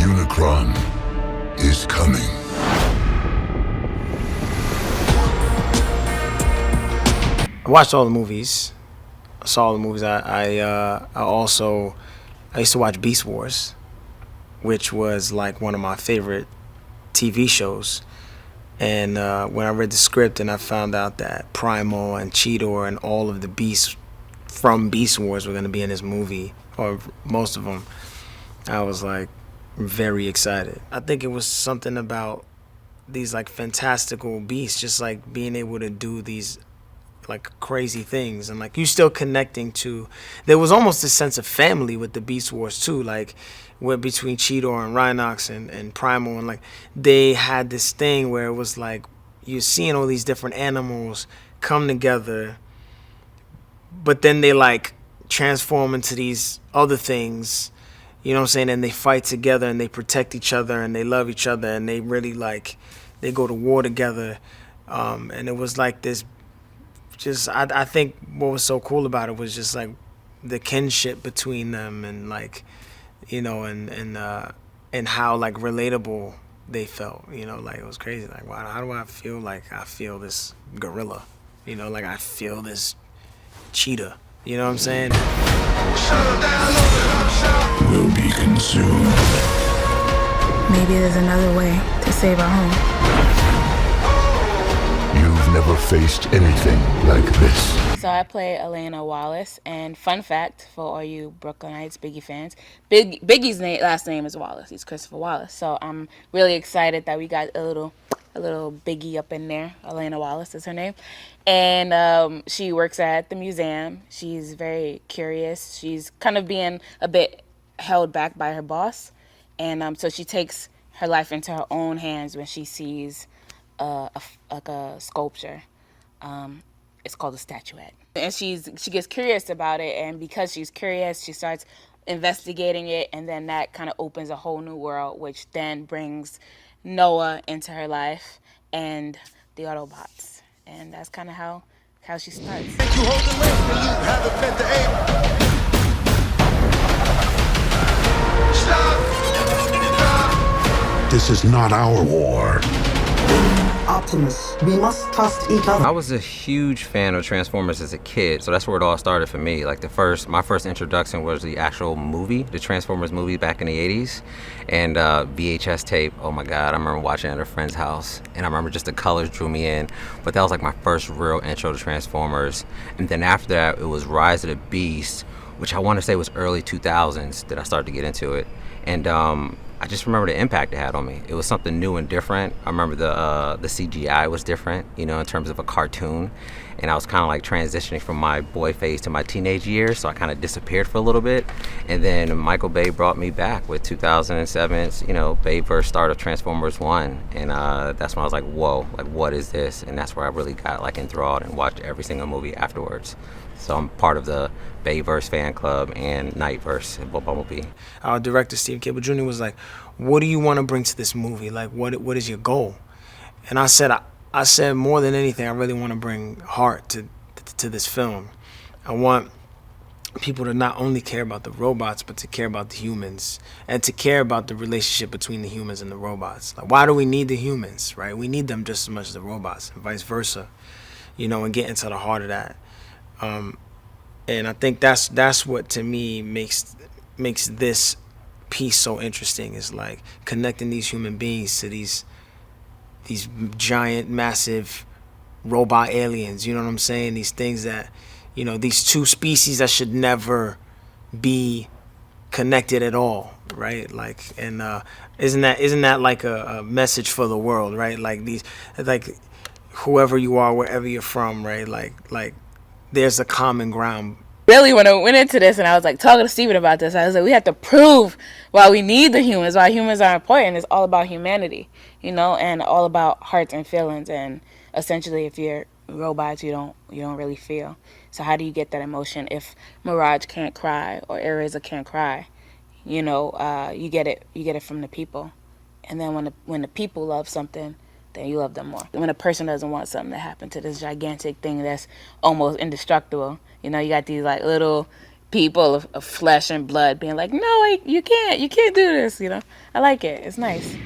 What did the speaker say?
Unicron is coming. I watched all the movies. I saw all the movies. I used to watch Beast Wars, which was like one of my favorite TV shows. And when I read the script and I found out that Primal and Cheetor and all of the beasts from Beast Wars were going to be in this movie, or most of them, I was like very excited. I think it was something about these like fantastical beasts, just like being able to do these like crazy things, and like you still connecting to. There was almost a sense of family with the Beast Wars too, like where between Cheetor and Rhinox and Primal, and like they had this thing where it was like you're seeing all these different animals come together, but then they like transform into these other things, you know what I'm saying, and they fight together and they protect each other and they love each other and they really like they go to war together, and it was like this. Just I think what was so cool about it was just like the kinship between them, and like, you know, and how like relatable they felt, you know, like it was crazy. Like, wow, how do I feel? Like I feel this gorilla, you know, like I feel this cheetah, you know what I'm saying? Will be consumed. Maybe there's another way to save our home. You've never faced anything like this. So I play Elena Wallace, and fun fact for all you Brooklynites, Biggie fans, Biggie's last name is Wallace. He's Christopher Wallace. So I'm really excited that we got a little Biggie up in there. Elena Wallace is her name, and she works at the museum. She's very curious. She's kind of being a bit held back by her boss, and so she takes her life into her own hands when she sees a sculpture. It's called a statuette, and she gets curious about it, and because she's curious, she starts investigating it, and then that kind of opens a whole new world, which then brings Noah into her life and the Autobots, and that's kind of how she starts. This is not our war. Optimus, we must trust each other. I was a huge fan of Transformers as a kid, so that's where it all started for me. Like my first introduction was the actual movie, the Transformers movie back in the 80s, and VHS tape. Oh my God, I remember watching it at a friend's house, and I remember just the colors drew me in. But that was like my first real intro to Transformers. And then after that, it was Rise of the Beast, which I want to say was early 2000s that I started to get into it. And I just remember the impact it had on me. It was something new and different. I remember the CGI was different, you know, in terms of a cartoon. And I was kind of like transitioning from my boy phase to my teenage years, so I kind of disappeared for a little bit. And then Michael Bay brought me back with 2007's, you know, Bayverse start of Transformers 1. And that's when I was like, whoa, like what is this? And that's where I really got like enthralled and watched every single movie afterwards. So I'm part of the Bayverse fan club and Nightverse and Bumblebee. Our director, Steve Caple Jr. was like, what do you want to bring to this movie? Like, what is your goal? And I said more than anything, I really want to bring heart to this film. I want people to not only care about the robots, but to care about the humans, and to care about the relationship between the humans and the robots. Like, why do we need the humans, right? We need them just as much as the robots, and vice versa, you know, and get into the heart of that. And I think that's what to me makes this piece so interesting, is like connecting these human beings to these giant, massive robot aliens, you know what I'm saying? These things that, you know, these two species that should never be connected at all, right? Like, and isn't that like a message for the world, right? Like these, like whoever you are, wherever you're from, right? Like there's a common ground. Really, when I went into this and I was like talking to Steven about this, I was like, we have to prove why we need the humans, why humans are important. It's all about humanity, you know, and all about hearts and feelings. And essentially, if you're robots, you don't really feel. So how do you get that emotion if Mirage can't cry or Eraser can't cry? You know, you get it from the people. And then when the people love something, then you love them more. When a person doesn't want something to happen to this gigantic thing that's almost indestructible, you know, you got these like little people of flesh and blood being like, no, you can't do this, you know. I like it. It's nice.